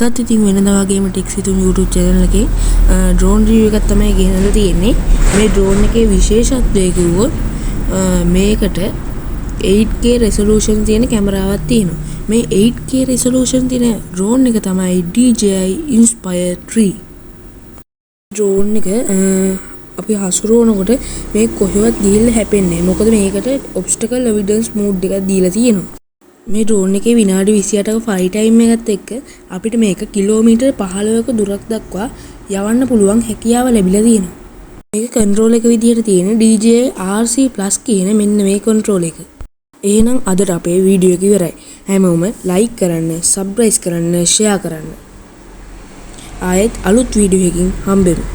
අදත් ඉතින් වෙනදා වගේම ටෙක්සිතුම් YouTube channel එකේ drone review එකක් තමයි ගෙනල්ලා තියෙන්නේ. මේ drone එකේ විශේෂත්වය කිව්වොත් මේකට 8K resolution තියෙන කැමරාවක් තියෙනවා. මේ 8K resolution තියෙන drone එක තමයි DJI Inspire 3. drone එක අපි හසුරුවනකොට මේ කොහෙවත් ගිහිල්ලා හැපෙන්නේ. මොකද මේකට obstacle avoidance mode එකක් දීලා තියෙනවා. මේ drone එකේ විනාඩි 28ක fly time එකත් එක්ක අපිට මේක කිලෝමීටර් 15ක දුරක් දක්වා යවන්න පුළුවන් හැකියාව ලැබිලා තියෙනවා. මේක control එක විදිහට තියෙන DJI RC Plus කියන මෙන්න මේ control එක. එහෙනම් අදට අපේ වීඩියෝ එක ඉවරයි. හැමෝම like කරන්න, subscribe කරන්න, share කරන්න. ආයෙත් අලුත් වීඩියෝ එකකින් හම්බෙමු.